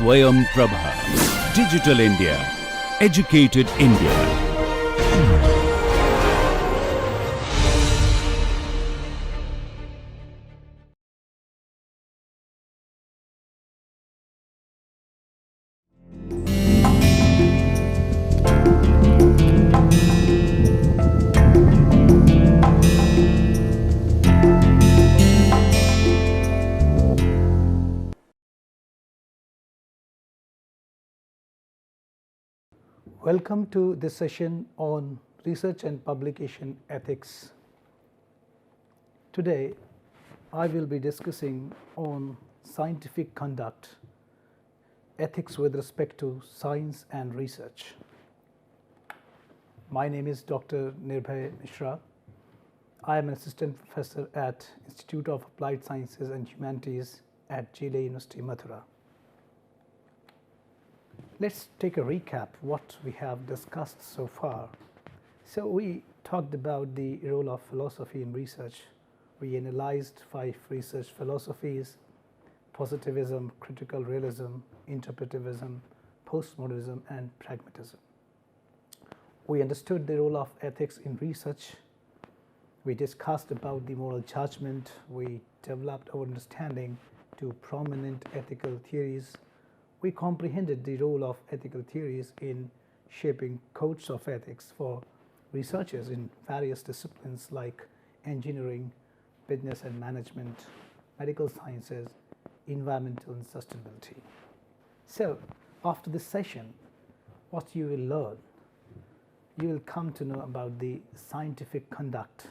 Swayam Prabha. Digital India. Educated India. Welcome to this session on research and publication ethics. Today, I will be discussing on scientific conduct, ethics with respect to science and research. My name is Dr. Nirbhay Mishra. I am an assistant professor at Institute of Applied Sciences and Humanities at Jile University, Mathura. Let's take a recap what we have discussed so far. So we talked about the role of philosophy in research. We analyzed 5 research philosophies: positivism, critical realism, interpretivism, postmodernism, and pragmatism. We understood the role of ethics in research. We discussed about the moral judgment. We developed our understanding to prominent ethical theories. We comprehended the role of ethical theories in shaping codes of ethics for researchers in various disciplines like engineering, business and management, medical sciences, environmental and sustainability. So, after this session, what you will learn, you will come to know about the scientific conduct.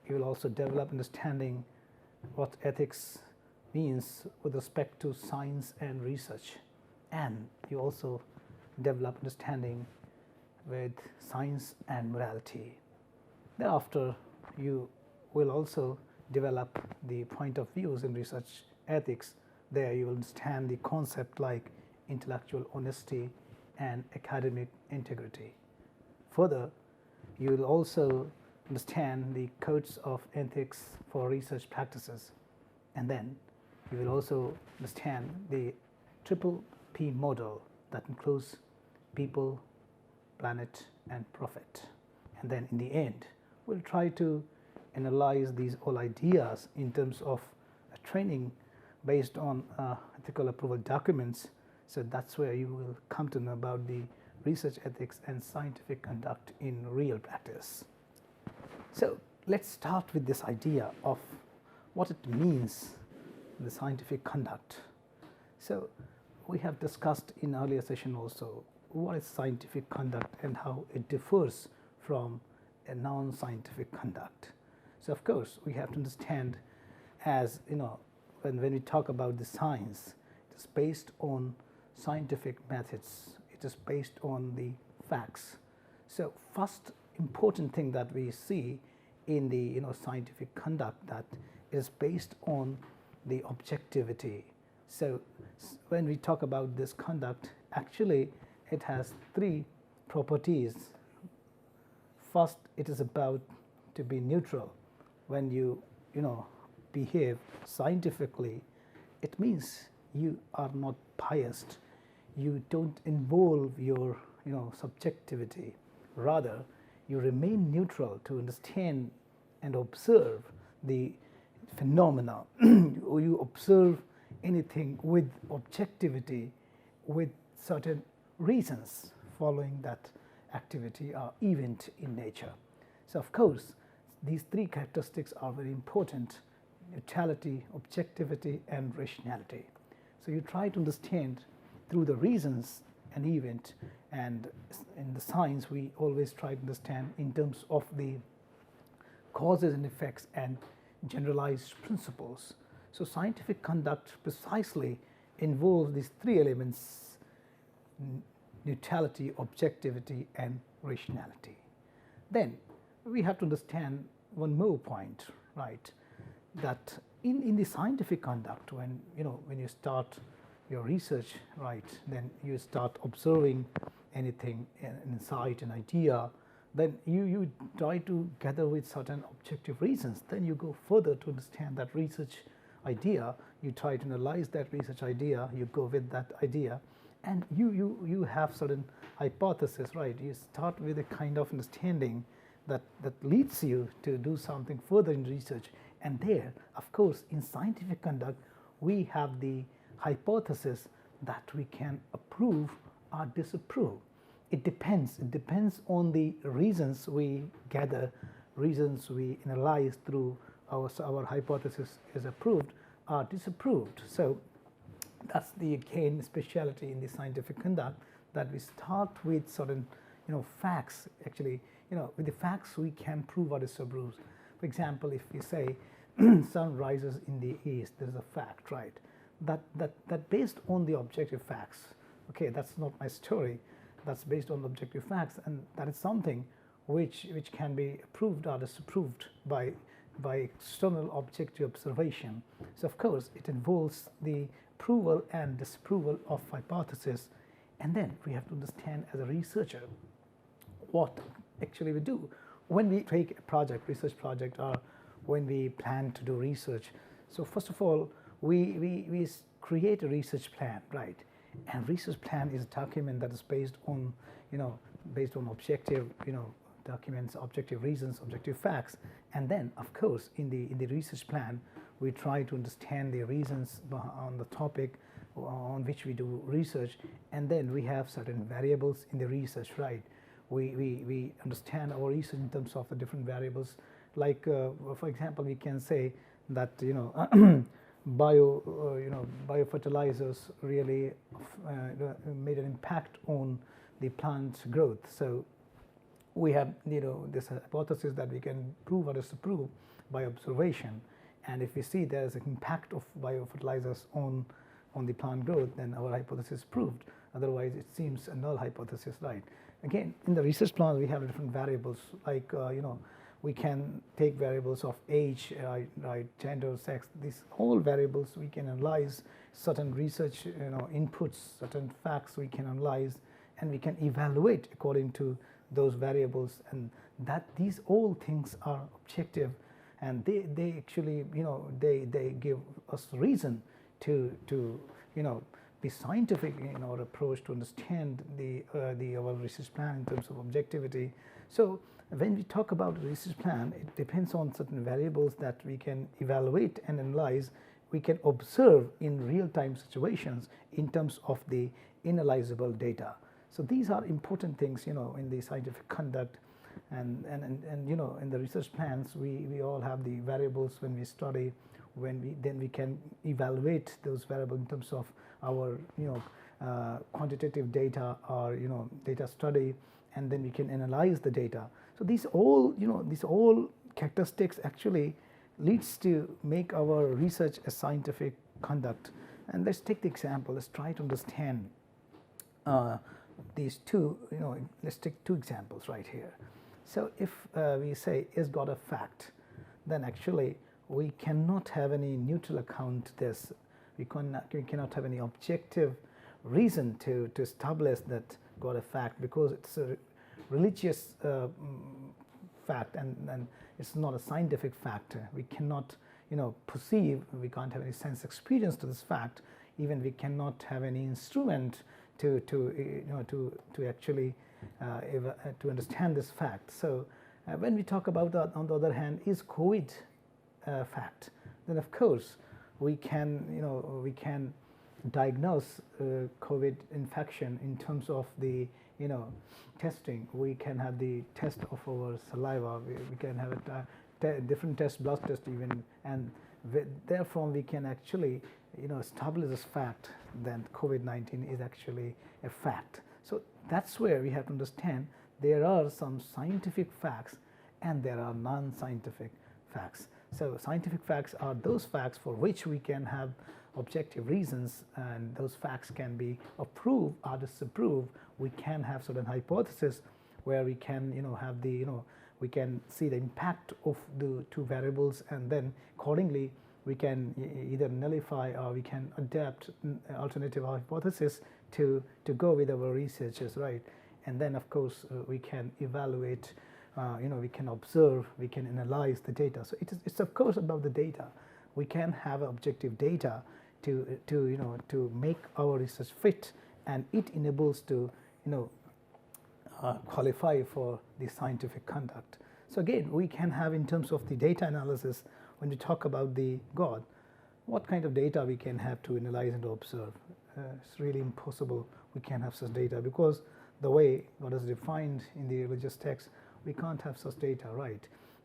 You will also develop understanding what ethics means with respect to science and research, and you also develop understanding with science and morality. Thereafter, you will also develop the point of views in research ethics. There you will understand the concept like intellectual honesty and academic integrity. Further, you will also understand the codes of ethics for research practices, and then you will also understand the triple P model that includes people, planet, and profit. And then in the end, we'll try to analyze these all ideas in terms of a training based on ethical approval documents. So that's where you will come to know about the research ethics and scientific conduct in real practice. So let's start with this idea of what it means, the scientific conduct. So we have discussed in earlier session also what is scientific conduct and how it differs from a non-scientific conduct. So of course we have to understand, as you know, when we talk about the science, it is based on scientific methods, it is based on the facts. So first important thing that we see in the scientific conduct, that it is based on the objectivity. So when we talk about this conduct, actually it has 3 properties. First, it is about to be neutral. When you behave scientifically, it means you are not biased. You don't involve your subjectivity. Rather, you remain neutral to understand and observe the phenomena. You observe anything with objectivity, with certain reasons following that activity or event in nature. So of course, these 3 characteristics are very important: neutrality, objectivity, and rationality. So you try to understand through the reasons an event, and in the science we always try to understand in terms of the causes and effects and generalized principles. So scientific conduct precisely involves these 3 elements: neutrality, objectivity, and rationality. Then we have to understand one more point, right? That in the scientific conduct, when you start your research, right, then you start observing anything, an insight, an idea, then you try to gather with certain objective reasons. Then you go further to understand that research idea, you try to analyze that research idea, you go with that idea, and you have certain hypothesis, right? You start with a kind of understanding that leads you to do something further in research. And there, of course, in scientific conduct, we have the hypothesis that we can approve or disapprove. It depends on the reasons we gather, reasons we analyze through our hypothesis is approved or disapproved. So that's the again speciality in the scientific conduct, that we start with certain facts. Actually, with the facts we can prove or disapprove. For example, if we say sun rises in the east, there is a fact, right? That based on the objective facts. Okay, that's not my story. That's based on objective facts, and that is something which can be approved or disapproved by external objective observation. So of course it involves the approval and disapproval of hypothesis, and then we have to understand as a researcher what actually we do when we take a project, research project, or when we plan to do research. So first of all, we create a research plan, right? And research plan is a document that is based on objective documents, objective reasons, objective facts. And then of course in the research plan we try to understand the reasons on the topic on which we do research, and then we have certain variables in the research, right? We understand our research in terms of the different variables, like for example we can say that biofertilizers really made an impact on the plant's growth. So we have this hypothesis that we can prove or disapprove by observation, and if we see there is an impact of biofertilizers on the plant growth, then our hypothesis is proved. Otherwise it seems a null hypothesis, right? Again, in the research plan we have different variables, like we can take variables of age, right, gender, sex. These all variables we can analyze, certain research inputs, certain facts we can analyze, and we can evaluate according to those variables, and that these all things are objective, and they actually they give us reason to be scientific in our approach to understand our research plan in terms of objectivity. So when we talk about a research plan, it depends on certain variables that we can evaluate and analyze, we can observe in real-time situations in terms of the analyzable data. So these are important things in the scientific conduct, and in the research plans we all have the variables when we study, then we can evaluate those variables in terms of our quantitative data or data study, and then we can analyze the data. So these all characteristics actually leads to make our research a scientific conduct. And let's take the example. Let's try to understand these two. Let's take two examples right here. So if we say is God a fact, then actually we cannot have any neutral account to this. We cannot have any objective reason to establish that God a fact, because it's a religious fact, and it's not a scientific fact. We cannot perceive, we can't have any sense experience to this fact. Even we cannot have any instrument to actually to understand this fact. So when we talk about that, on the other hand, is COVID fact, then of course we can diagnose COVID infection in terms of the testing. We can have the test of our saliva, we can have a different test, blood test even, and therefore we can actually establish this fact that COVID-19 is actually a fact. So that's where we have to understand there are some scientific facts and there are non-scientific facts. So scientific facts are those facts for which we can have objective reasons, and those facts can be approved or disapproved. We can have certain hypotheses where we can have the we can see the impact of the two variables, and then accordingly we can either nullify or we can adapt alternative hypothesis to go with our researches, right? And then of course we can evaluate, we can observe, we can analyze the data. So it's of course about the data, we can have objective data to make our research fit, and it enables to qualify for the scientific conduct. So again, we can have, in terms of the data analysis, when we talk about the God, what kind of data we can have to analyze and to observe. It's really impossible we can have such data, because the way God is defined in the religious text, we can't have such data, right?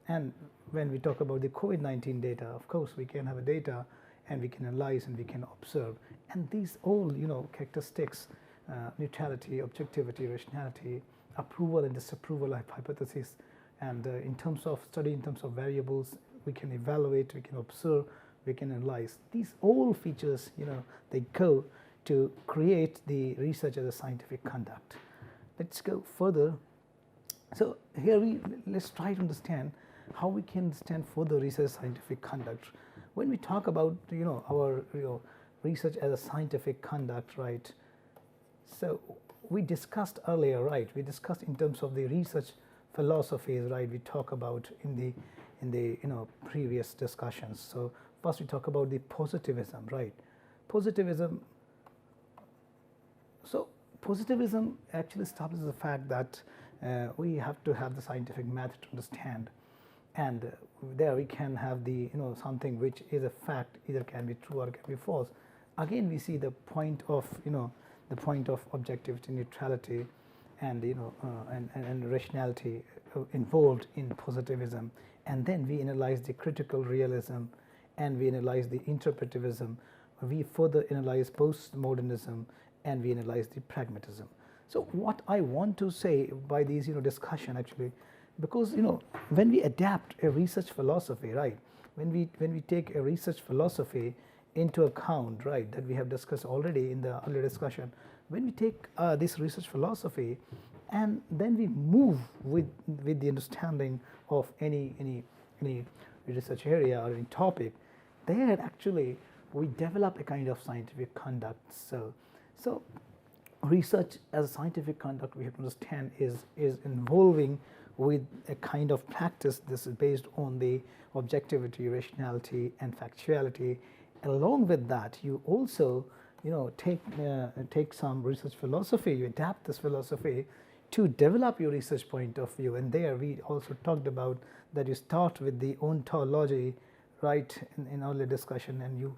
And when we talk about the COVID-19 data, of course we can have a data and we can analyze and we can observe, and these all characteristics, neutrality, objectivity, rationality, approval and disapproval of hypothesis, and in terms of study, in terms of variables, we can evaluate, we can observe, we can analyze. These all features, they go to create the research as a scientific conduct. Let's go further. So here let's try to understand how we can understand further research as scientific conduct. When we talk about our research as a scientific conduct, right? So we discussed earlier, right? We discussed in terms of the research philosophies, right? We talk about in the previous discussions. So first we talk about the positivism, right? Positivism. So positivism actually establishes the fact that we have to have the scientific method to understand, and there we can have the something which is a fact, either can be true or can be false. Again, we see the point of the point of objectivity, neutrality, and and rationality involved in positivism. And then we analyze the critical realism, and we analyze the interpretivism. We further analyze postmodernism, and we analyze the pragmatism. So what I want to say by these discussion, actually, because when we adapt a research philosophy, right, when we take a research philosophy into account, right, that we have discussed already in the earlier discussion, when we take this research philosophy and then we move with the understanding of any research area or any topic, there actually we develop a kind of scientific conduct. So research as a scientific conduct, we have to understand, is involving with a kind of practice. This is based on the objectivity, rationality, and factuality. Along with that, you also take some research philosophy, you adapt this philosophy to develop your research point of view. And there we also talked about that you start with the ontology, right, in earlier discussion, and you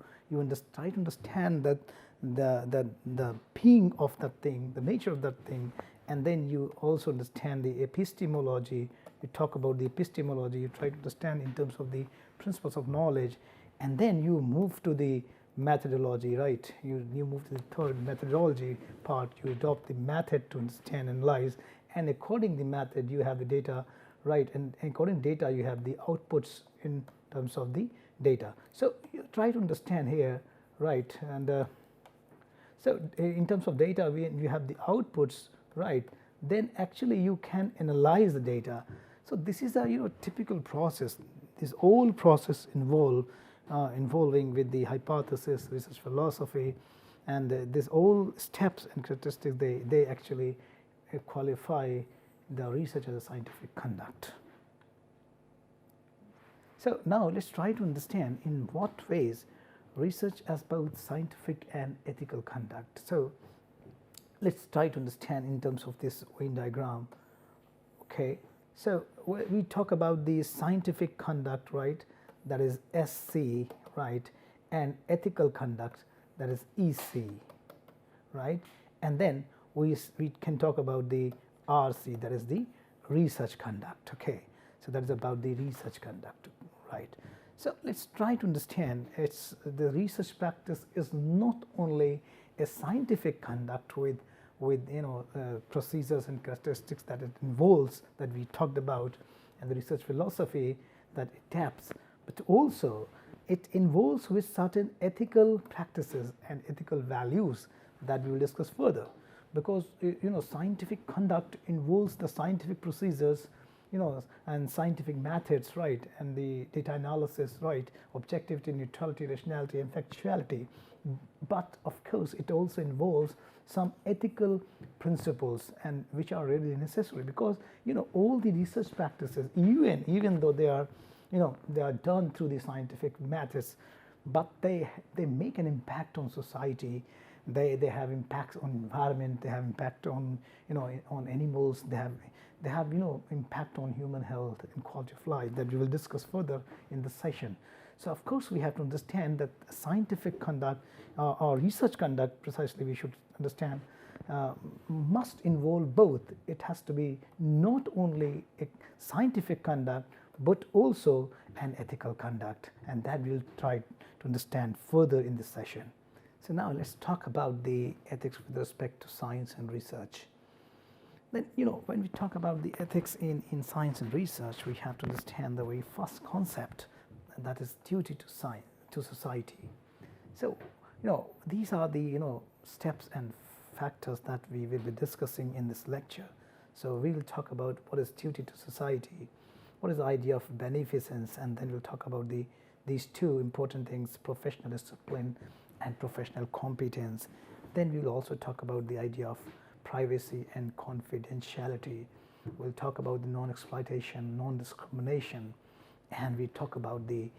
try to understand that the being of that thing, the nature of that thing, and then you also understand the epistemology. You talk about the epistemology, you try to understand in terms of the principles of knowledge, and then you move to the methodology, right? You move to the third methodology part. You adopt the method to understand and analyze, and according the method you have the data, right? And according to data you have the outputs in terms of the data. So you try to understand here, right? And so in terms of data, you have the outputs, right? Then actually you can analyze the data. So this is a typical process. This whole process involving with the hypothesis, research philosophy, and this all steps and characteristics, they actually qualify the research as a scientific conduct. So now let's try to understand in what ways research as both scientific and ethical conduct. So let's try to understand in terms of this Venn diagram. Okay, so we talk about the scientific conduct, right, that is SC, right, and ethical conduct, that is EC, right, and then we can talk about the RC, that is the research conduct. Okay, so that is about the research conduct, right. So let's try to understand the research practice is not only a scientific conduct with procedures and characteristics that it involves, that we talked about, and the research philosophy that it adapts, but also it involves with certain ethical practices and ethical values that we will discuss further, because scientific conduct involves the scientific procedures, and scientific methods, right, and the data analysis, right, objectivity, neutrality, rationality, and factuality. But of course it also involves some ethical principles, and which are really necessary, because all the research practices, even though they are they are done through the scientific methods, but they make an impact on society. They have impacts on environment. They have impact on on animals. They have impact on human health and quality of life that we will discuss further in the session. So of course we have to understand that scientific conduct or research conduct, precisely we should understand, must involve both. It has to be not only a scientific conduct but also an ethical conduct, and that we'll try to understand further in this session. So now let's talk about the ethics with respect to science and research. Then when we talk about the ethics in science and research, we have to understand the very first concept, and that is duty to science, to society. So these are the steps and factors that we will be discussing in this lecture. So we will talk about what is duty to society, what is the idea of beneficence, and then we'll talk about these two important things, professional discipline and professional competence. Then we will also talk about the idea of privacy and confidentiality. We'll talk about the non-exploitation, non-discrimination, and we'll talk about the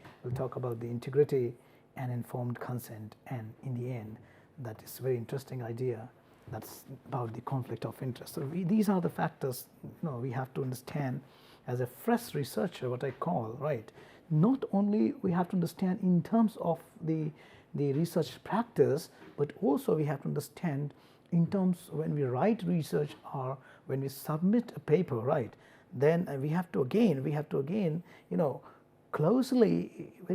integrity and informed consent, and in the end, that is a very interesting idea, that's about the conflict of interest. So these are the factors we have to understand as a fresh researcher, what I call, right? Not only we have to understand in terms of the research practice, but also we have to understand in terms when we write research or when we submit a paper, right? Then we have to again very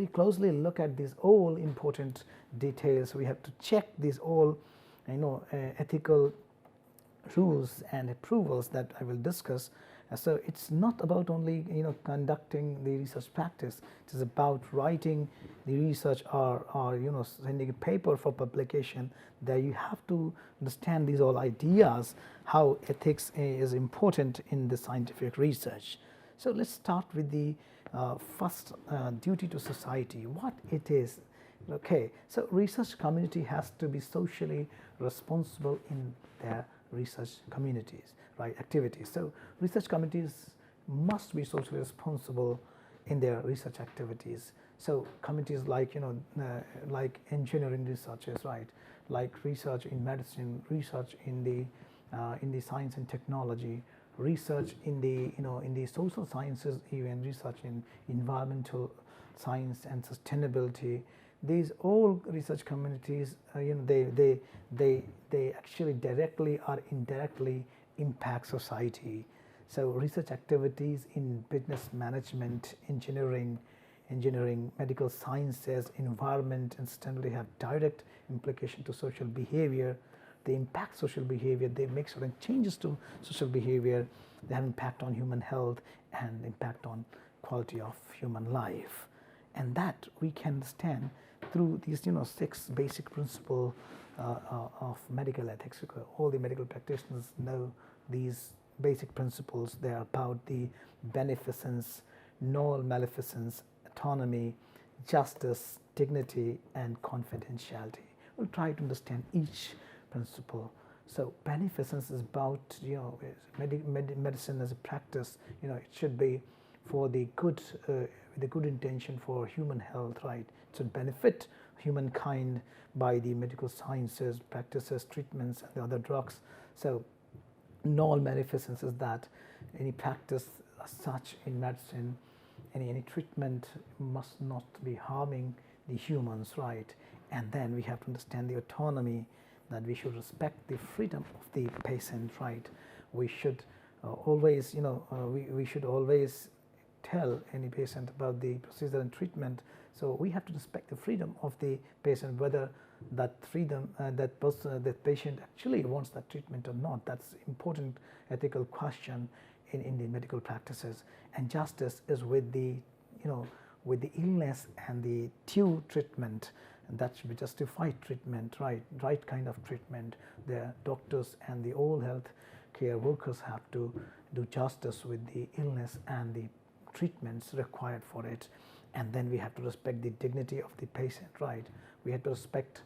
closely look at these all important details. We have to check these all ethical rules and approvals that I will discuss. So it's not about only conducting the research practice. It is about writing the research or sending a paper for publication. There you have to understand these all ideas, how ethics is important in the scientific research. So let's start with the first, duty to society, what it is. Okay, so research community has to be socially responsible in their research communities, right, activities. So research communities must be socially responsible in their research activities. So communities like like engineering researchers, right, like research in medicine, research in the science and technology, research in the social sciences, even research in environmental science and sustainability. These all research communities, they actually directly or indirectly impact society. So research activities in business management, engineering, medical sciences, environment, and sustainability have direct implication to social behavior. They impact social behavior. They make certain changes to social behavior. They have impact on human health and impact on quality of human life. And that we can understand through these 6 basic principles of medical ethics. All the medical practitioners know these basic principles. They are about the beneficence, non-maleficence, autonomy, justice, dignity, and confidentiality. We'll try to understand each principle. So beneficence is about medicine as a practice. It should be for the good, with a good intention for human health, right? It should benefit humankind by the medical sciences, practices, treatments, and the other drugs. So non-maleficence is that any practice as such in medicine, any treatment must not be harming the humans, right? And then we have to understand the autonomy, that we should respect the freedom of the patient, right? We should always, we should always tell any patient about the procedure and treatment. So we have to respect the freedom of the patient, whether that freedom, that patient actually wants that treatment or not. That's important ethical question in the medical practices. And justice is with the, with the illness and the due treatment. And that should be justified treatment, right kind of treatment. The doctors and the all health care workers have to do justice with the illness and the treatments required for it. And then we have to respect the dignity of the patient, right? We have to respect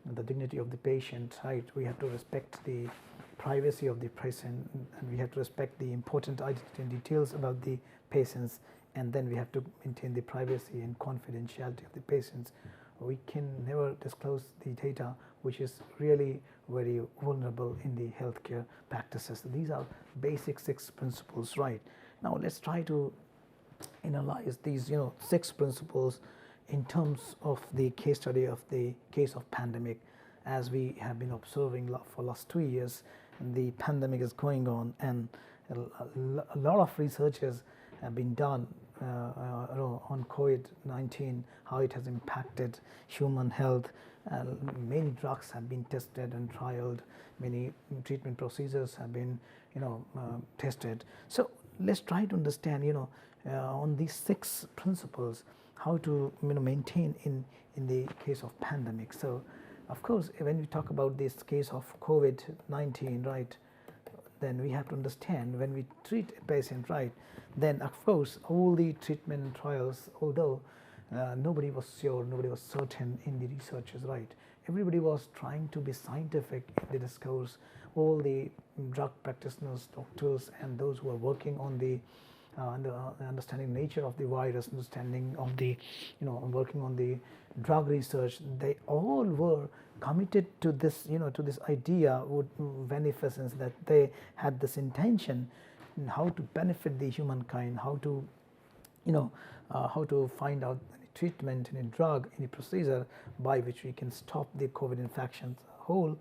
the dignity of the patient, right? We have to respect the privacy of the patient, and we have to respect the important identity and details about the patients, and then we have to maintain the privacy and confidentiality of the patients. we can never disclose the data which is really very vulnerable in the healthcare practices. These are basic 6 principles, right? Now let's try to analyze these 6 principles in terms of the case study of the case of pandemic. As we have been observing for last 2 years, the pandemic is going on, and a lot of researches have been done on COVID-19, how it has impacted human health. Many drugs have been tested and trialed, many treatment procedures have been tested. So let's try to understand on these 6 principles how to maintain in the case of pandemic. So of course, when we talk about this case of COVID-19, right, then we have to understand when we treat a patient, right, then of course all the treatment trials, although nobody was sure, nobody was certain in the researches, right, everybody was trying to be scientific in the discourse. All the drug practitioners, doctors, and those who are working on the understanding nature of the virus, understanding of the working on the drug research, they all were committed to this to this idea with beneficence, that they had this intention in how to benefit the humankind, how to how to find out any treatment, any drug, any procedure by which we can stop the COVID infections. Whole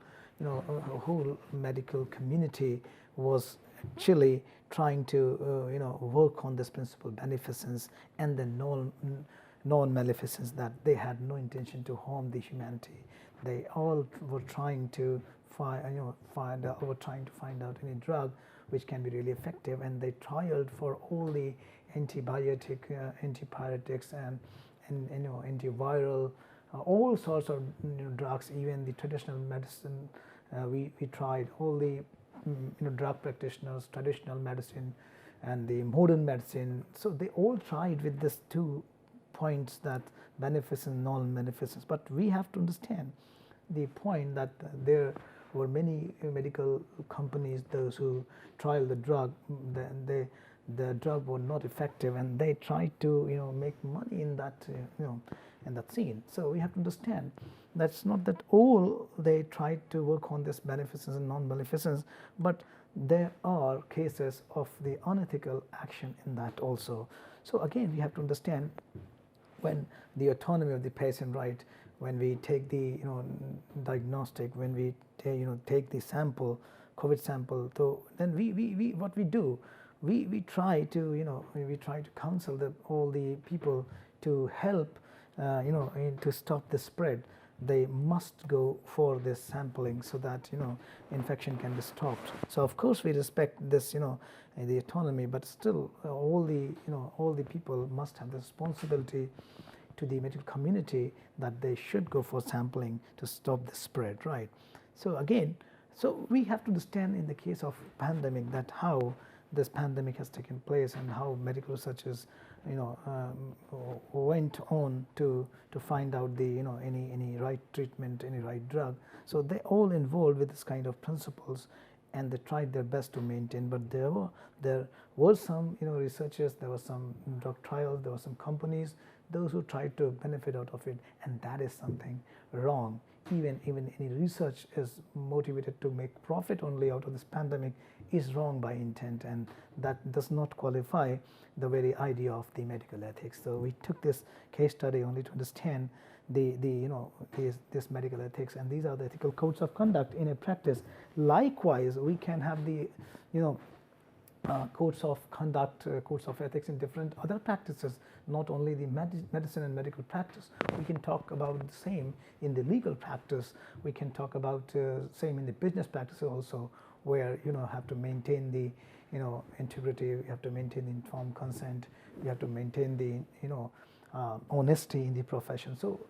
whole medical community was actually trying to work on this principle beneficence and the non-maleficence, that they had no intention to harm the humanity. They all were trying to find out any drug which can be really effective, and they trialed for all the antipyretics and antiviral, all sorts of drugs, even the traditional medicine. We tried all the drug practitioners, traditional medicine and the modern medicine. So they all tried with this 2 points, that beneficence, non-beneficence. But we have to understand the point that there were many medical companies, those who tried the drug, the drug was not effective, and they tried to make money in that in that scene. So we have to understand that's not that all they tried to work on this beneficence and non-beneficence, but there are cases of the unethical action in that also. So again, we have to understand when the autonomy of the patient, right, when we take the diagnostic, when we take the sample, COVID sample, so then we what we do, we try to we try to counsel all the people to help to stop the spread. They must go for this sampling so that infection can be stopped. So of course we respect this the autonomy, but still all the people must have the responsibility to the medical community that they should go for sampling to stop the spread, right? So again, so we have to understand in the case of pandemic that how this pandemic has taken place and how medical researchers went on to find out the any right treatment, any right drug. So they all involved with this kind of principles, and they tried their best to maintain. But there were some researchers, there were some drug trials, there were some companies, those who tried to benefit out of it, and that is something wrong. Even any research is motivated to make profit only out of this pandemic is wrong by intent, and that does not qualify the very idea of the medical ethics. So we took this case study only to understand this medical ethics, and these are the ethical codes of conduct in a practice. Likewise, we can have the codes of conduct, codes of ethics in different other practices, not only the medicine and medical practice. We can talk about the same in the legal practice. We can talk about same in the business practice also, where have to maintain the integrity, you have to maintain the informed consent, you have to maintain the honesty in the profession. So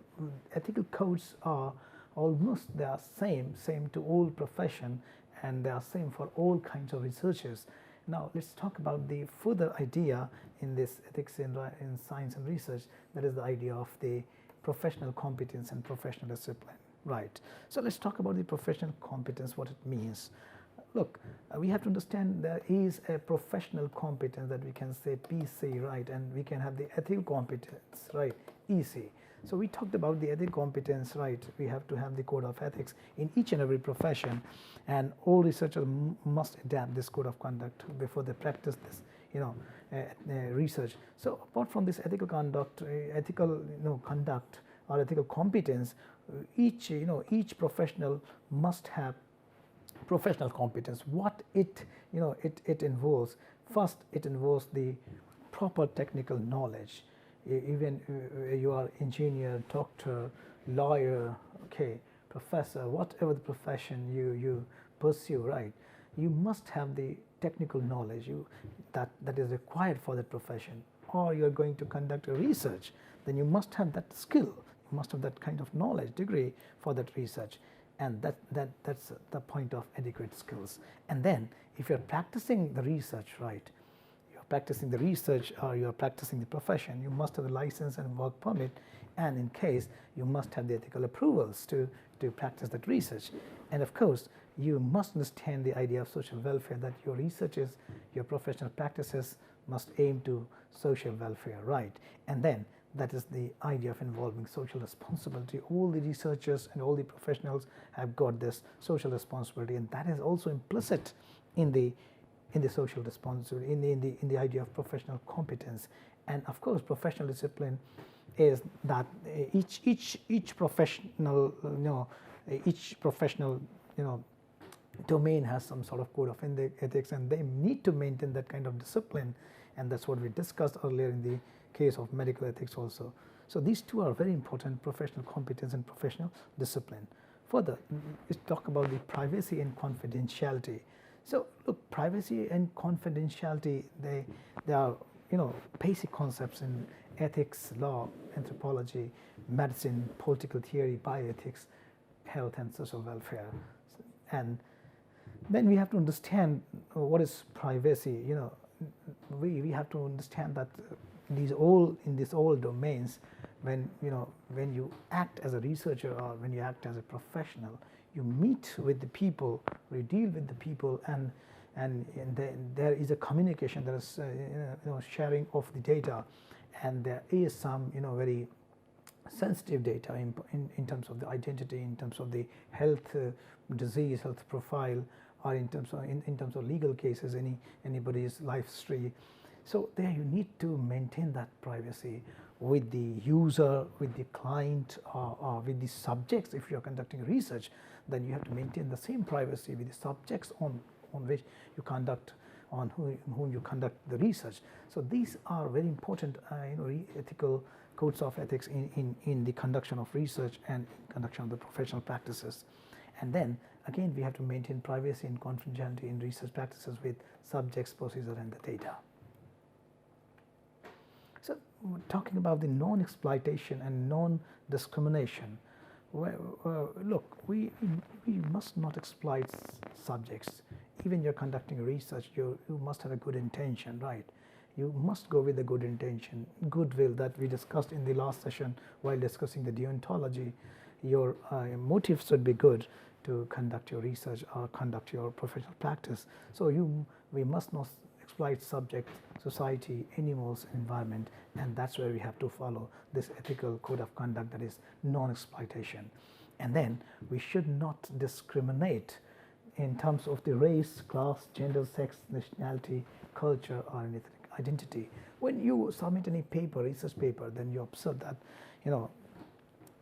ethical codes are almost, they are same to all profession, and they are same for all kinds of researchers. Now let's talk about the further idea in this ethics in science and research, that is the idea of the professional competence and professional discipline, right? So let's talk about the professional competence, what it means. Look, we have to understand there is a professional competence that we can say PC, right, and we can have the ethical competence, right, EC. So we talked about the ethical competence, right? We have to have the code of ethics in each and every profession, and all researchers must adapt this code of conduct before they practice this, research. So apart from this ethical conduct, conduct or ethical competence, each professional must have professional competence. What it involves. First, it involves the proper technical knowledge. Even you are engineer, doctor, lawyer, okay, professor, whatever the profession you pursue, right? You must have the technical knowledge that is required for that profession. Or you are going to conduct a research, then you must have that skill. You must have that kind of knowledge degree for that research, and that's the point of adequate skills. And then, if you're practicing the research, right? Practicing the research or you are practicing the profession, you must have a license and work permit, and in case you must have the ethical approvals to practice that research. And of course, you must understand the idea of social welfare, that your researches, your professional practices must aim to social welfare, right? And then that is the idea of involving social responsibility. All the researchers and all the professionals have got this social responsibility, and that is also implicit in the social responsibility, in the idea of professional competence. And of course, professional discipline is that each professional domain has some sort of code of ethics, and they need to maintain that kind of discipline, and that's what we discussed earlier in the case of medical ethics also. So these two are very important: professional competence and professional discipline. Further, let's talk about the privacy and confidentiality. So look, privacy and confidentiality, they are basic concepts in ethics, law, anthropology, medicine, political theory, bioethics, health and social welfare. And then we have to understand what is privacy. We have to understand that in these all domains, when you act as a researcher or when you act as a professional, you meet with the people, you deal with the people, and there is a communication, there is sharing of the data, and there is some very sensitive data in terms of the identity, in terms of the health, disease, health profile, or in terms of legal cases, anybody's life history. So there you need to maintain that privacy with the user, with the client, or with the subjects. If you are conducting research, then you have to maintain the same privacy with the subjects on which you conduct, on whom you conduct the research. So these are very important ethical codes of ethics in the conduction of research and conduction of the professional practices. And then again, we have to maintain privacy and confidentiality in research practices with subjects, procedure, and the data. So talking about the non-exploitation and non-discrimination, look, we must not exploit subjects. Even you're conducting research, you must have a good intention, right? You must go with a good intention, goodwill that we discussed in the last session while discussing the deontology. Your motives should be good to conduct your research or conduct your professional practice. So we must not exploit subject, society, animals, environment, and that's where we have to follow this ethical code of conduct, that is non-exploitation. And then we should not discriminate in terms of the race, class, gender, sex, nationality, culture, or ethnic identity. When you submit any paper, research paper, then you observe that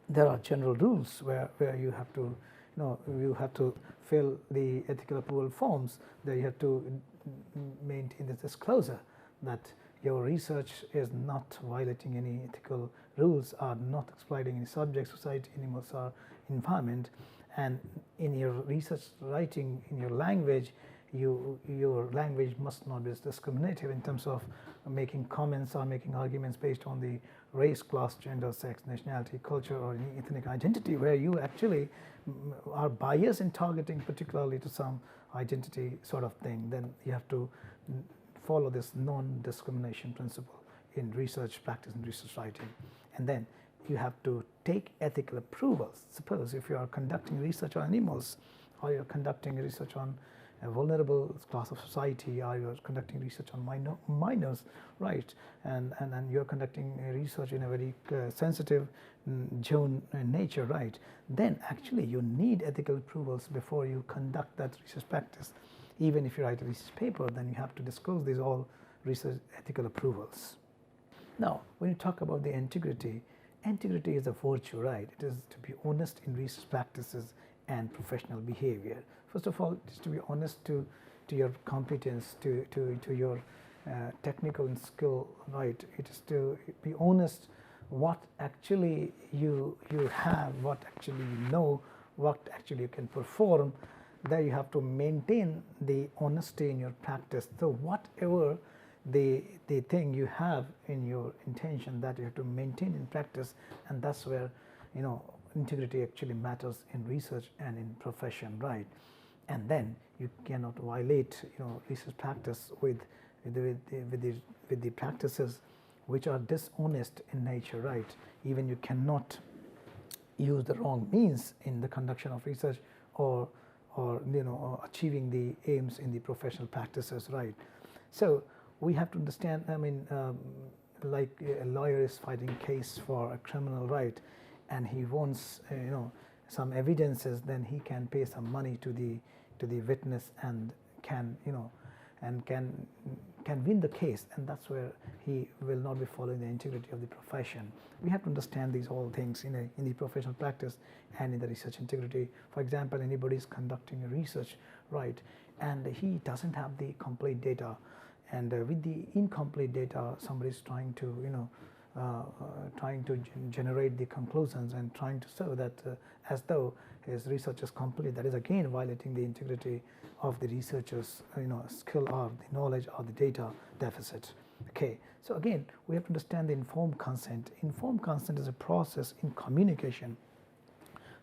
there are general rules where you have to you have to fill the ethical approval forms. There you have to maintain this disclosure that your research is not violating any ethical rules, or not exploiting any subject, society, animals, or environment. And in your research writing, in your language, your language must not be discriminative in terms of making comments or making arguments based on the race, class, gender, sex, nationality, culture, or any ethnic identity, where you actually are biased in targeting particularly to some identity sort of thing. Then you have to follow this non-discrimination principle in research practice and research writing. And then you have to take ethical approvals. Suppose if you are conducting research on animals, or you're conducting research on a vulnerable class of society, or you're conducting research on minors, right, and you're conducting research in a very sensitive zone nature, right, then actually you need ethical approvals before you conduct that research practice. Even if you write a research paper, then you have to disclose these all research ethical approvals. Now, when you talk about the integrity, integrity is a virtue, right? It is to be honest in research practices and professional behavior. First of all, it is to be honest to your competence, to your technical and skill, right? It is to be honest what actually you have, what actually you know, what actually you can perform. There you have to maintain the honesty in your practice. So whatever the thing you have in your intention, that you have to maintain in practice, and that's where integrity actually matters in research and in profession, right? And then you cannot violate research practice with the practices which are dishonest in nature, right? Even you cannot use the wrong means in the conduction of research or achieving the aims in the professional practices, right? So we have to understand, like a lawyer is fighting a case for a criminal, right, and he wants some evidences, then he can pay some money to the witness and can win the case, and that's where he will not be following the integrity of the profession. We have to understand these all things in the professional practice and in the research integrity. For example, anybody is conducting a research, right, and he doesn't have the complete data, and with the incomplete data, somebody is trying to generate the conclusions and trying to show that as though his research is complete. That is again violating the integrity of the researcher's skill or the knowledge or the data deficit. Okay, so again we have to understand the informed consent. Informed consent is a process in communication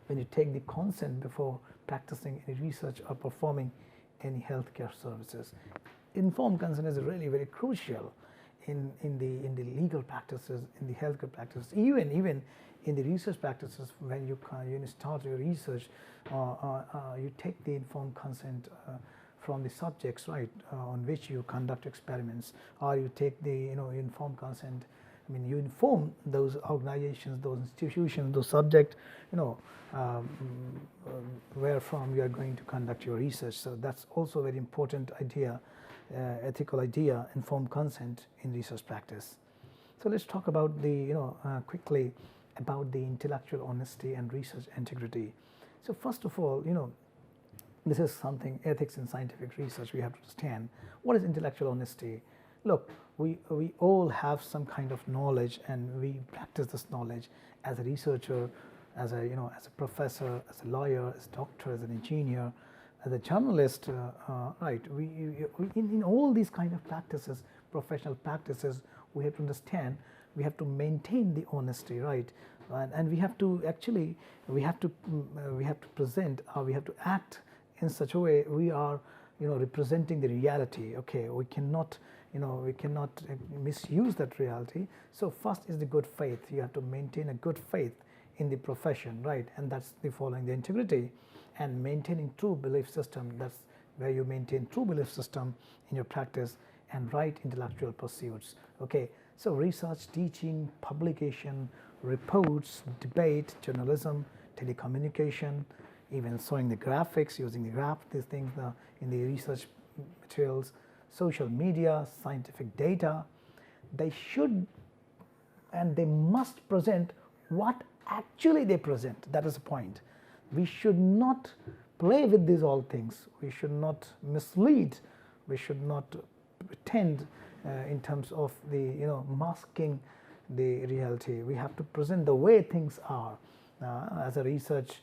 when you take the consent before practicing any research or performing any healthcare services. Informed consent is really very crucial in the legal practices, in the healthcare practices, even in the research practices. When you start your research, you take the informed consent from the subjects, right, on which you conduct experiments, or you take the informed consent. I mean, you inform those organizations, those institutions, those subjects, where from you are going to conduct your research. So that's also a very important idea, ethical idea, informed consent in research practice. So let's talk about quickly about the intellectual honesty and research integrity. So first of all, this is something, ethics in scientific research, we have to understand. What is intellectual honesty? Look, we all have some kind of knowledge, and we practice this knowledge as a researcher, as a professor, as a lawyer, as a doctor, as an engineer, as a journalist, right? We in all these kind of practices, professional practices, we have to understand, we have to maintain the honesty, right? And we have to actually, we have to present, or we have to act in such a way we are representing the reality. Okay, we cannot misuse that reality. So first is the good faith. You have to maintain a good faith in the profession, right? And that's the following the integrity and maintaining true belief system. That's where you maintain true belief system in your practice and right intellectual pursuits. Okay, so research, teaching, publication, reports, debate, journalism, telecommunication, even showing the graphics, using the graph, these things in the research materials, social media, scientific data, they should and they must present what actually they present. That is the point. We should not play with these all things. We should not mislead. We should not pretend in terms of the masking the reality. We have to present the way things are as a research,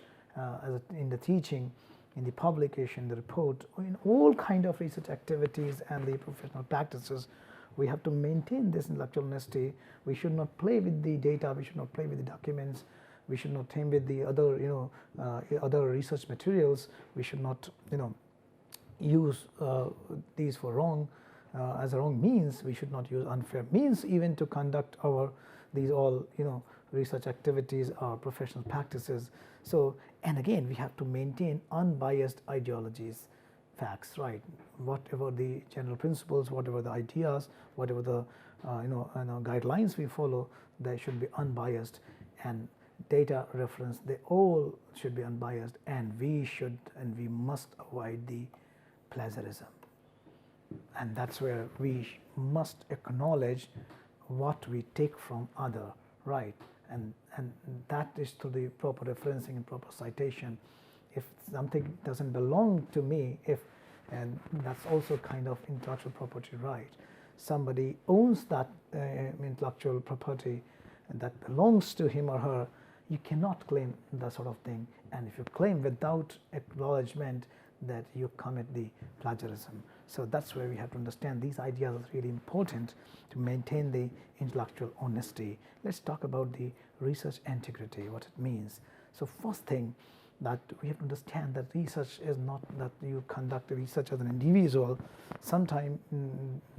in the teaching, in the publication, the report, in all kind of research activities and the professional practices. We have to maintain this intellectual honesty. We should not play with the data. We should not play with the documents. We should not tamper with the other other research materials. We should not use these for wrong as a wrong means. We should not use unfair means even to conduct our these all research activities or professional practices. So, and again we have to maintain unbiased ideologies. facts, right? Whatever the general principles, whatever the ideas, whatever the guidelines we follow, they should be unbiased, and data reference, they all should be unbiased, and we must avoid the plagiarism. And that's where we must acknowledge what we take from other, right? And that is through the proper referencing and proper citation. If something doesn't belong to me, and that's also kind of intellectual property right. Somebody owns that intellectual property and that belongs to him or her, you cannot claim that sort of thing. And if you claim without acknowledgement, that you commit the plagiarism. So that's where we have to understand these ideas are really important to maintain the intellectual honesty. Let's talk about the research integrity, what it means. So first thing that we have to understand that research is not that you conduct research as an individual. Sometimes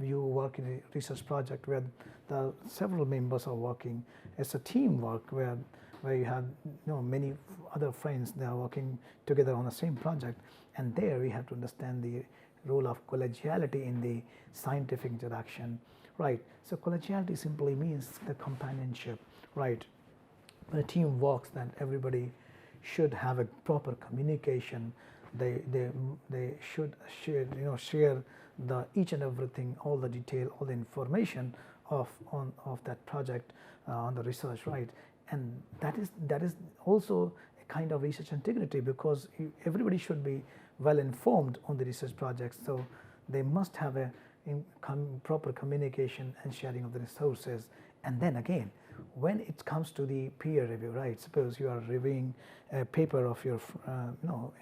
you work in a research project where the several members are working. It's a teamwork where you have many other friends, they are working together on the same project, and there we have to understand the role of collegiality in the scientific interaction, right? So collegiality simply means the companionship, right? When a team works, then everybody should have a proper communication. They should share the each and everything, all the detail, all the information of that project on the research, right? And that is also a kind of research integrity, because everybody should be well informed on the research projects. So they must have a proper communication and sharing of the resources. And then again, when it comes to the peer review, right? Suppose you are reviewing a paper of your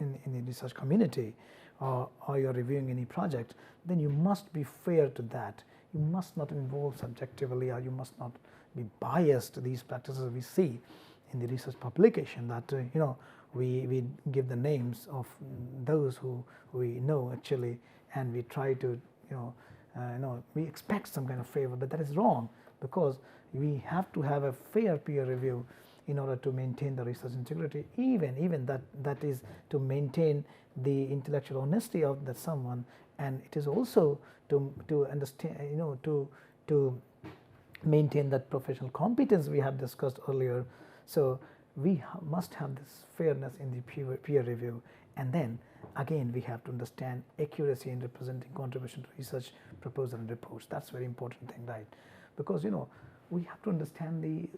in the research community, or you are reviewing any project, then you must be fair to that. You must not involve subjectively, or you must not be biased to these practices we see in the research publication, that we give the names of those who we know actually, and we try to we expect some kind of favor, but that is wrong, because we have to have a fair peer review in order to maintain the research integrity. Even that is to maintain the intellectual honesty of that someone, and it is also to understand to maintain that professional competence we have discussed earlier. So we must have this fairness in the peer review, and then again we have to understand accuracy in representing contribution to research proposal and reports. That's very important thing, right? Because we have to understand the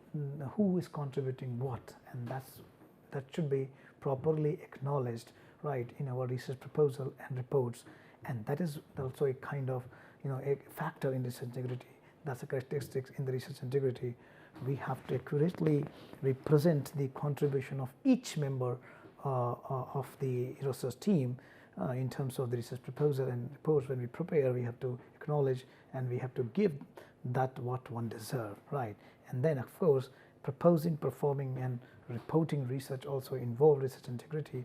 who is contributing what, and that should be properly acknowledged, right, in our research proposal and reports. And that is also a kind of a factor in research integrity. That's a characteristic in the research integrity. We have to accurately represent the contribution of each member of the research team in terms of the research proposal and reports. When we prepare, we have to acknowledge and we have to give that what one deserves, right? And then of course proposing, performing and reporting research also involve research integrity,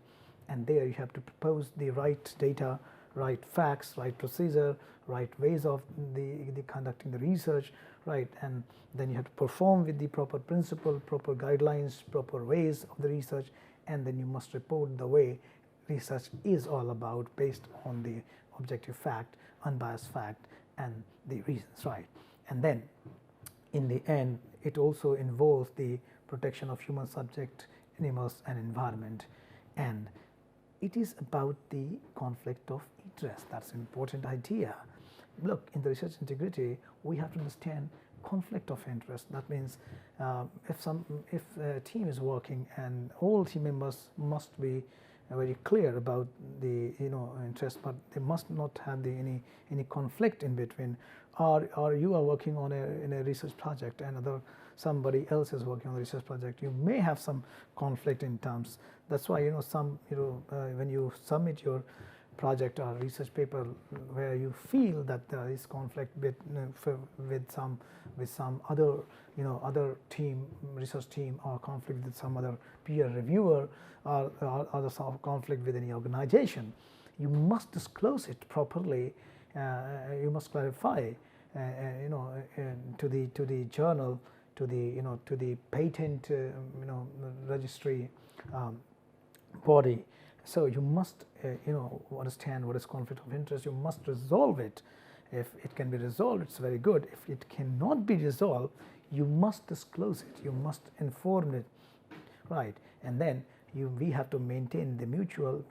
and there you have to propose the right data, right facts, right procedure, right ways of the conducting the research, right? And then you have to perform with the proper principle, proper guidelines, proper ways of the research, and then you must report the way research is all about based on the objective fact, unbiased fact, and the reasons, right? And then in the end it also involves the protection of human subject, animals and environment, and it is about the conflict of interest. That's an important idea. Look, in the research integrity we have to understand conflict of interest. That means if a team is working and all team members must be very clear about the interest, but they must not have any conflict in between. Or you are working on in a research project and somebody else is working on a research project, you may have some conflict in terms. That's why when you submit your project or research paper where you feel that there is conflict with some other other team, research team, or conflict with some other peer reviewer, or other sort of conflict with any organization, you must disclose it properly. You must clarify to the journal, to the patent registry body, So you must understand what is conflict of interest. You must resolve it. If it can be resolved, it's very good. If it cannot be resolved, you must disclose it, you must inform it, right? And then we have to maintain the mutual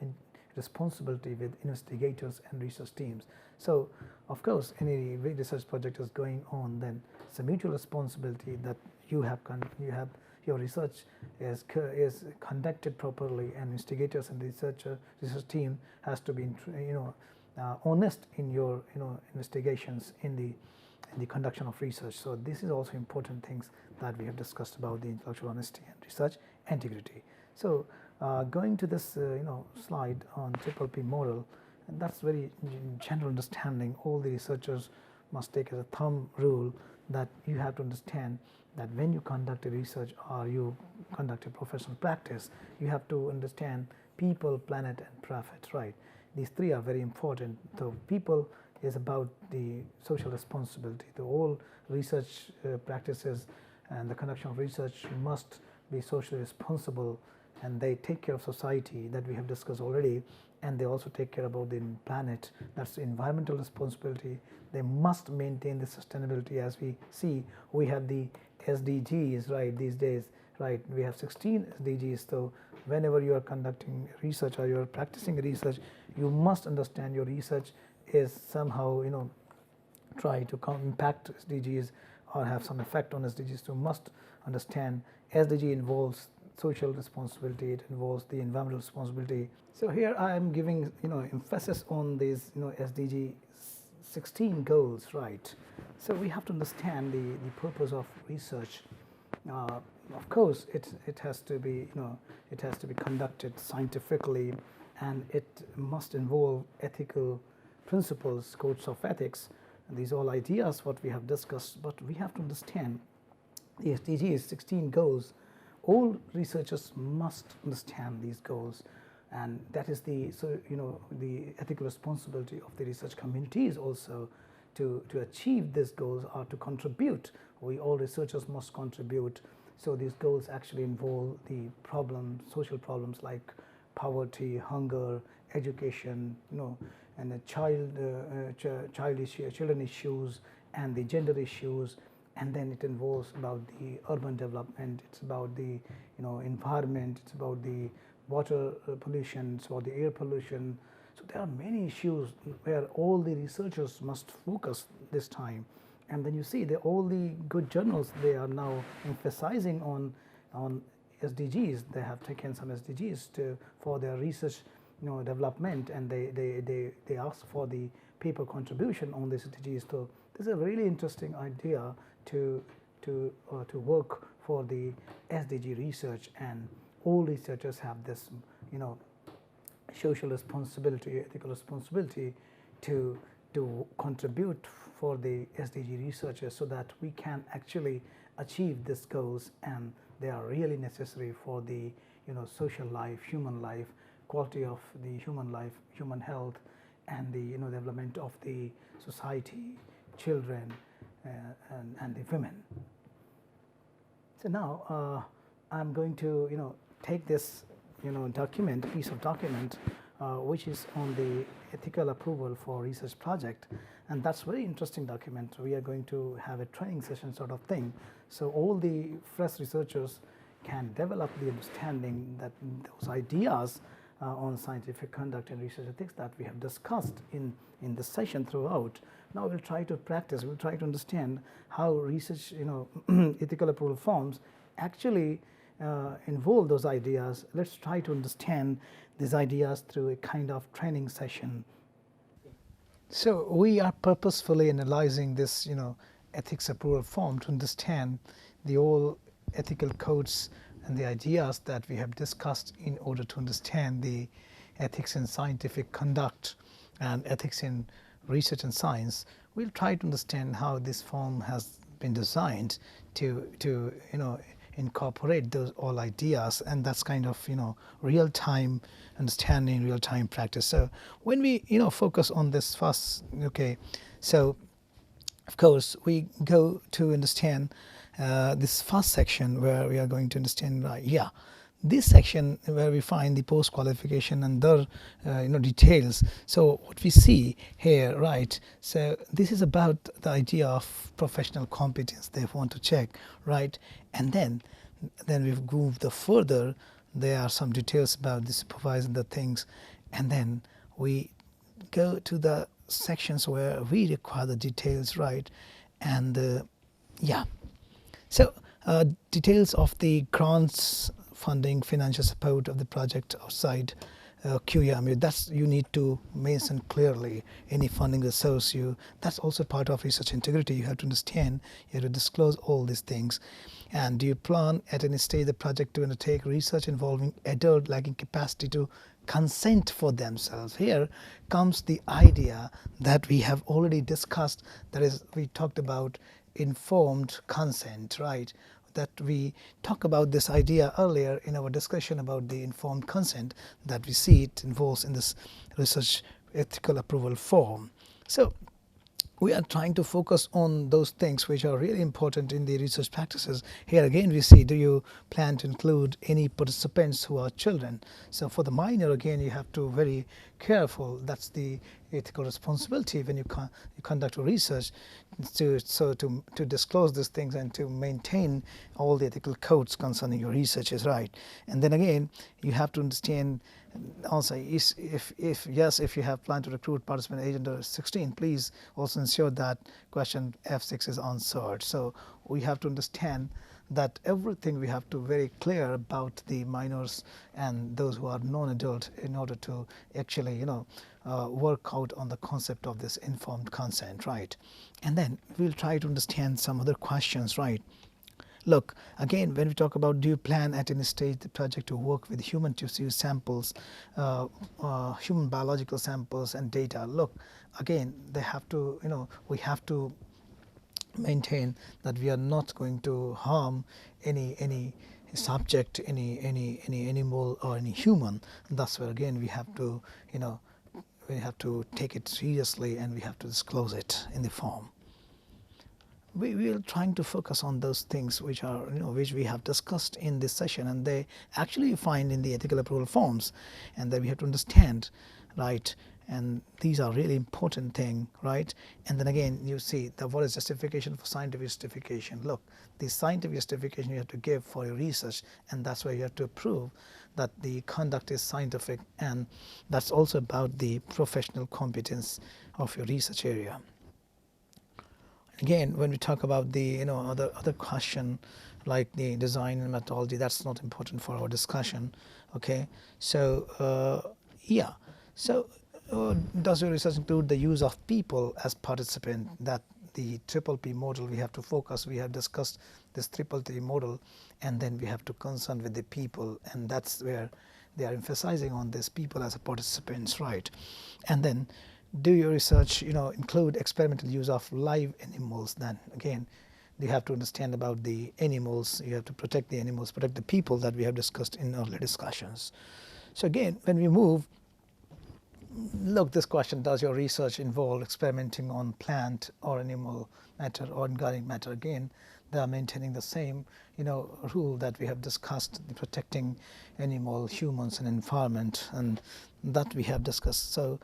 responsibility with investigators and research teams. So of course, any research project is going on, then it's a mutual responsibility that your research is conducted properly, and investigators and research team has to be honest in your investigations in the conduction of research. So this is also important things that we have discussed about the intellectual honesty and research integrity. So going to this slide on triple P model, and that's very general understanding. All the researchers must take as a thumb rule that you have to understand that when you conduct a research or you conduct a professional practice, you have to understand people, planet and profit, right? These three are very important. So people is about the social responsibility. The whole research practices and the conduction of research must be socially responsible, and they take care of society that we have discussed already, and they also take care about the planet. That's the environmental responsibility. They must maintain the sustainability. As we see, we have the SDGs, right, these days, right? We have 16 SDGs. So whenever you are conducting research or you are practicing research, you must understand your research is somehow try to impact SDGs or have some effect on SDGs. So must understand SDG involves social responsibility, it involves the environmental responsibility. So here I am giving emphasis on these SDG 16 goals, right? So we have to understand the purpose of research. Of course, it has to be it has to be conducted scientifically, and it must involve ethical principles, codes of ethics. And these all ideas what we have discussed, but we have to understand the SDGs 16 goals. All researchers must understand these goals, and that is the ethical responsibility of the research community is also to achieve these goals or to contribute. All researchers must contribute. So these goals actually involve the social problems like poverty, hunger, education, and the children issues and the gender issues. And then it involves about the urban development, it's about the environment, it's about the water pollution, it's about the air pollution. So there are many issues where all the researchers must focus this time. And then you see that all the good journals, they are now emphasizing on SDGs. They have taken some SDGs for their research development, and they ask for the paper contribution on the SDGs. So this is a really interesting idea to work for the SDG research, and all researchers have this social responsibility, ethical responsibility to contribute for the SDG researchers, so that we can actually achieve these goals, and they are really necessary for the social life, human life, quality of the human life, human health, and the development of the society, children, and the women. So now I'm going to take this piece of document which is on the ethical approval for research project, and that's very interesting document. We are going to have a training session sort of thing, so all the fresh researchers can develop the understanding that those ideas on scientific conduct and research ethics that we have discussed in the session throughout. Now we'll try to practice, we'll try to understand how research ethical approval forms actually involve those ideas. Let's try to understand these ideas through a kind of training session. So we are purposefully analyzing this ethics approval form to understand the whole ethical codes and the ideas that we have discussed in order to understand the ethics in scientific conduct and ethics in research and science. We'll try to understand how this form has been designed to incorporate those all ideas, and that's kind of real-time understanding, real-time practice. So when we focus on this first, so of course we go to understand this first section where we are going to understand this section where we find the post qualification and their details. So what we see here, right, so this is about the idea of professional competence they want to check, right, and then we've moved further. There are some details about the supervising the things, and then we go to the sections where we require the details, right, and yeah, so details of the grants, funding, financial support of the project outside QEM. That's you need to mention clearly any funding that serves you. That's also part of research integrity. You have to understand. You have to disclose all these things. And do you plan at any stage the project to undertake research involving adult lacking capacity to consent for themselves? Here comes the idea that we have already discussed. That is, we talked about informed consent, right? That we talk about this idea earlier in our discussion about the informed consent, that we see it involves in this research ethical approval form. So we are trying to focus on those things which are really important in the research practices. Here again we see, do you plan to include any participants who are children? So for the minor, again, you have to very careful. That's the ethical responsibility when you conduct a research, to disclose these things and to maintain all the ethical codes concerning your research is right. And then again, you have to understand also, if you have planned to recruit participant age under 16, please also ensure that question F6 is answered. So we have to understand that everything we have to very clear about the minors and those who are non-adult in order to actually work out on the concept of this informed consent, right? And then we'll try to understand some other questions, right? Look, again, when we talk about do you plan at any stage the project to work with human tissue samples, human biological samples and data, look, again, they have to, we have to maintain that we are not going to harm any subject, any animal or any human. And that's where again we have to, we have to take it seriously and we have to disclose it in the form. We are trying to focus on those things which are, which we have discussed in this session, and they actually find in the ethical approval forms, and that we have to understand, right? And these are really important thing, right? And then again, you see what is justification for scientific justification. Look, the scientific justification you have to give for your research, and that's why you have to prove that the conduct is scientific, and that's also about the professional competence of your research area. Again, when we talk about the other question like the design and methodology, that's not important for our discussion. Okay, so yeah, so does your research include the use of people as participant? That the triple P model we have to focus. We have discussed this triple P model, and then we have to concern with the people, and that's where they are emphasizing on this people as a participants, right? And then do your research include experimental use of live animals? Then again, you have to understand about the animals. You have to protect the animals, protect the people that we have discussed in earlier discussions. So again, when we move, look, this question, does your research involve experimenting on plant or animal matter or organic matter? Again, they are maintaining the same rule that we have discussed, protecting animal, humans and environment, and that we have discussed. So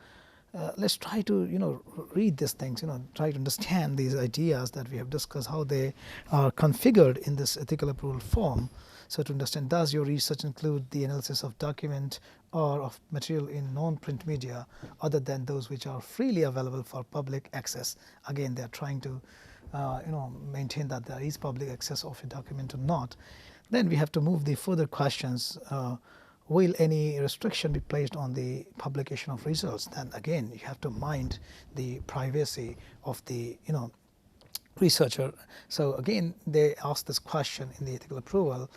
let's try to read these things, try to understand these ideas that we have discussed, how they are configured in this ethical approval form. So to understand, does your research include the analysis of document or of material in non-print media other than those which are freely available for public access? Again, they are trying to maintain that there is public access of a document or not. Then we have to move the further questions. Will any restriction be placed on the publication of results? Then again, you have to mind the privacy of the researcher. So again, they ask this question in the ethical approval.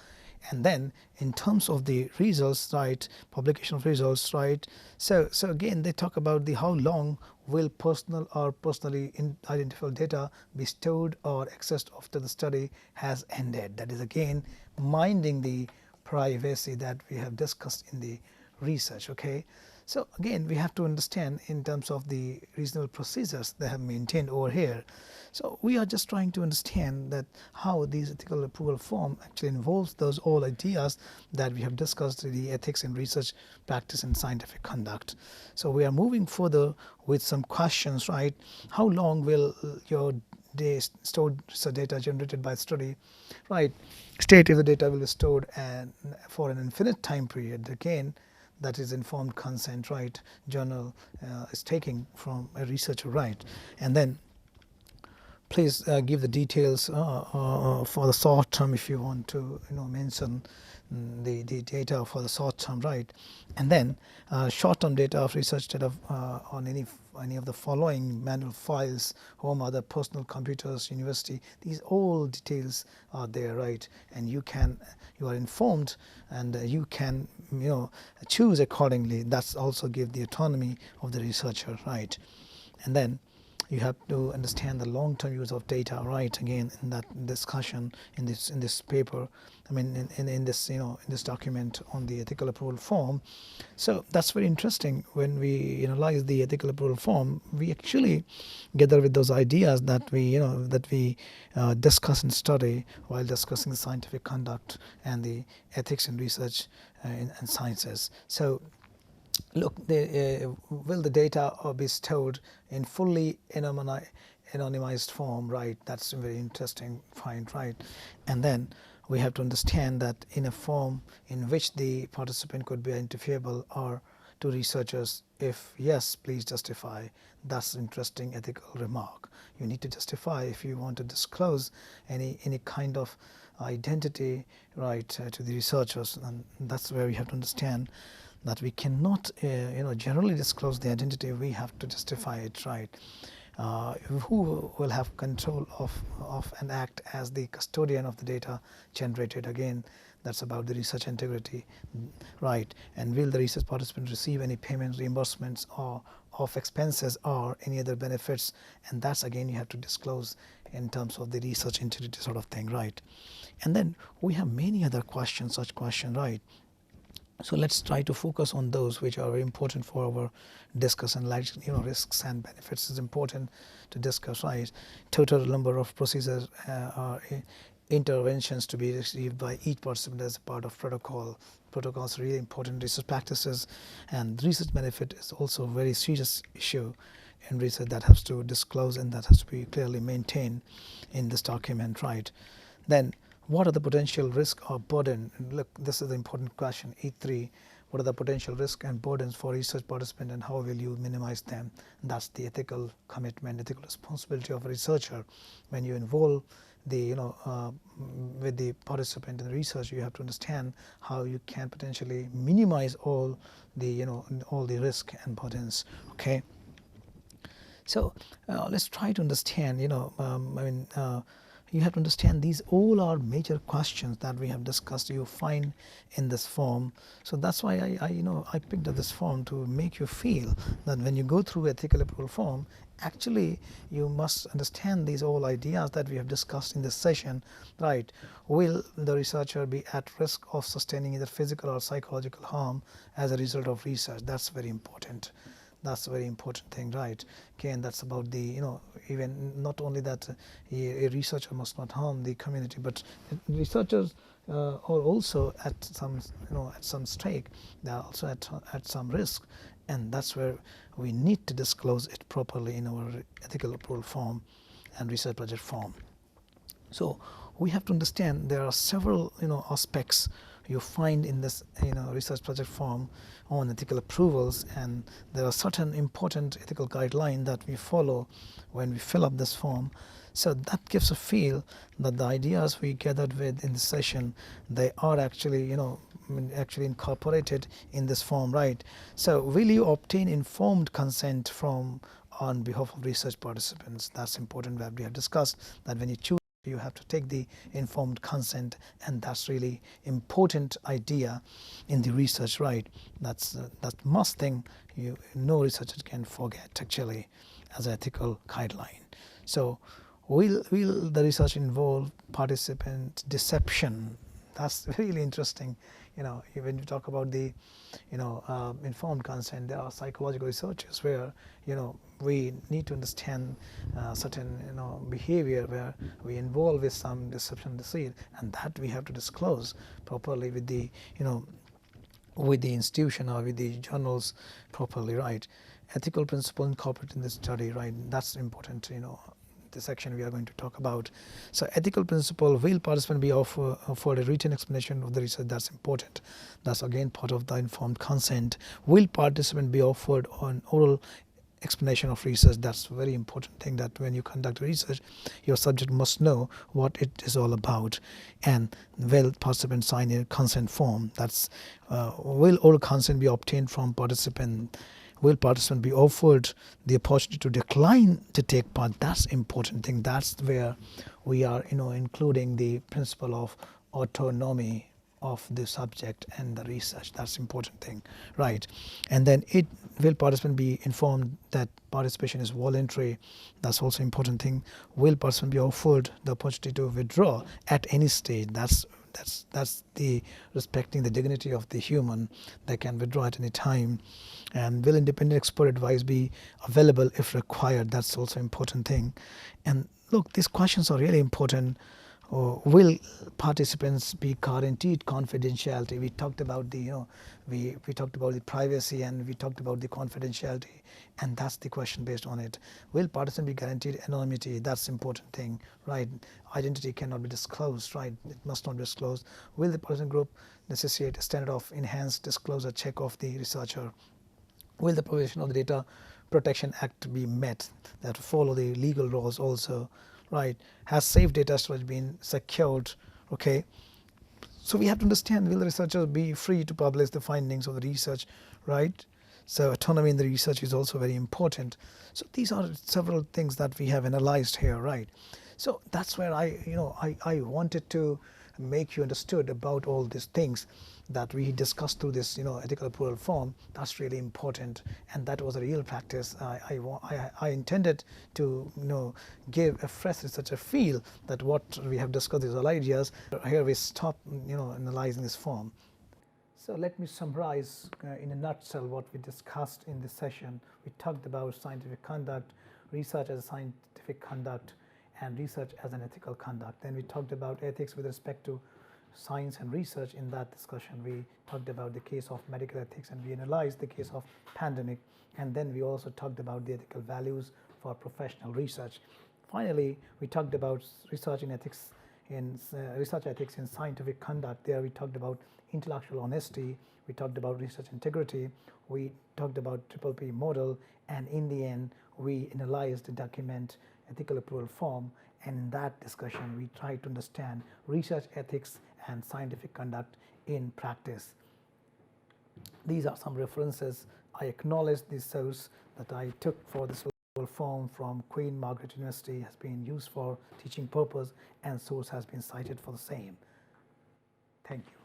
And then in terms of the results, right, publication of results, right, so again they talk about the how long will personal or personally identifiable data be stored or accessed after the study has ended. That is again minding the privacy that we have discussed in the research. Okay, so again we have to understand in terms of the reasonable procedures they have maintained over here. So we are just trying to understand that how these ethical approval form actually involves those all ideas that we have discussed, the ethics in research practice and scientific conduct. So we are moving further with some questions, right? How long will your stored research data generated by study, right, state if the data will be stored and for an infinite time period? Again, that is informed consent, right? Journal is taking from a researcher, right? And then please give the details for the short term if you want to mention the data for the short term, right? And then short term data of research data on any of the following manual files, home, other personal computers, university, these all details are there, right? And you are informed and you can choose accordingly. That's also give the autonomy of the researcher, right? And then you have to understand the long-term use of data, right? Again, in that discussion in this paper, I mean in this in this document on the ethical approval form. So that's very interesting. When we analyze the ethical approval form, we actually gather with those ideas that we discuss and study while discussing the scientific conduct and the ethics in research and sciences. So look, will the data be stored in fully anonymized form, right? That's a very interesting find, right? And then we have to understand that in a form in which the participant could be identifiable or to researchers. If yes, please justify. That's an interesting ethical remark. You need to justify if you want to disclose any kind of identity, right, to the researchers. And that's where we have to understand that we cannot generally disclose the identity. We have to justify it, right? Who will have control of and act as the custodian of the data generated? Again, that's about the research integrity, right? And will the research participant receive any payments, reimbursements, or of expenses or any other benefits? And that's again you have to disclose in terms of the research integrity sort of thing, right? And then we have many other questions, such questions, right? So let's try to focus on those which are very important for our discussion. Like risks and benefits is important to discuss, right? Total number of procedures or interventions to be received by each participant as a part of protocol. Protocols are really important. Research practices and research benefit is also a very serious issue in research that has to disclose and that has to be clearly maintained in this document, right? Then what are the potential risk or burden? And look, this is the important question, E3. What are the potential risks and burdens for research participant and how will you minimize them? That's the ethical commitment, ethical responsibility of a researcher. When you involve the with the participant in the research, you have to understand how you can potentially minimize all the all the risk and burdens. Okay. So let's try to understand. You have to understand these all are major questions that we have discussed. You find in this form. So that's why I picked up this form to make you feel that when you go through ethical approval form, actually you must understand these all ideas that we have discussed in this session, right? Will the researcher be at risk of sustaining either physical or psychological harm as a result of research? That's very important. That's a very important thing, right? Okay, and that's about the even not only that a researcher must not harm the community, but researchers are also at some stake. They are also at some risk, and that's where we need to disclose it properly in our ethical approval form and research project form. So we have to understand there are several aspects you find in this research project form on ethical approvals, and there are certain important ethical guidelines that we follow when we fill up this form. So that gives a feel that the ideas we gathered with in this session, they are actually actually incorporated in this form, right? So will you obtain informed consent from on behalf of research participants? That's important. We have discussed that when you choose, you have to take the informed consent, and that's really important idea in the research, right? That's that must thing no researcher can forget actually as an ethical guideline. So will the research involve participant deception? That's really interesting. when you talk about the, informed consent, there are psychological researches where, we need to understand certain, behavior where we involve with some deception, deceit, and that we have to disclose properly with the, with the institution or with the journals properly, right? Ethical principle incorporated in this study, right? That's important, the section we are going to talk about. So ethical principle, will participant be offered a written explanation of the research? That's important. That's again part of the informed consent. Will participant be offered an oral explanation of research? That's a very important thing, that when you conduct research, your subject must know what it is all about. And will participant sign a consent form? That's will oral consent be obtained from participant? Will participant be offered the opportunity to decline to take part? That's important thing. That's where we are, including the principle of autonomy of the subject and the research. That's important thing, right? And then will participant be informed that participation is voluntary? That's also important thing. Will participant be offered the opportunity to withdraw at any stage? That's the respecting the dignity of the human. They can withdraw at any time. And will independent expert advice be available if required? That's also important thing. And look, these questions are really important. Will participants be guaranteed confidentiality? We talked about the, we talked about the privacy, and we talked about the confidentiality, and that's the question based on it. Will participants be guaranteed anonymity? That's important thing, right? Identity cannot be disclosed, right? It must not be disclosed. Will the participant group necessitate a standard of enhanced disclosure check of the researcher? Will the provision of the Data Protection Act be met? That follow the legal laws also, right? Has safe data storage been secured? Okay, so we have to understand, will the researchers be free to publish the findings of the research, right? So autonomy in the research is also very important. So these are several things that we have analyzed here, right? So that's where I wanted to make you understood about all these things that we discussed through this ethical approval form. That's really important, and that was a real practice. I intended to give a fresh researcher feel that what we have discussed, these all ideas. Here we stop analyzing this form. So let me summarize in a nutshell what we discussed in this session. We talked about scientific conduct, research as a scientific conduct, and research as an ethical conduct. Then we talked about ethics with respect to science and research. In that discussion, we talked about the case of medical ethics, and we analyzed the case of pandemic, and then we also talked about the ethical values for professional research. Finally, we talked about research ethics in scientific conduct. There we talked about intellectual honesty, we talked about research integrity, we talked about triple P model, and in the end we analyzed the document ethical approval form. And in that discussion we tried to understand research ethics and scientific conduct in practice. These are some references. I acknowledge the source that I took for this form from Queen Margaret University has been used for teaching purpose, and source has been cited for the same. Thank you.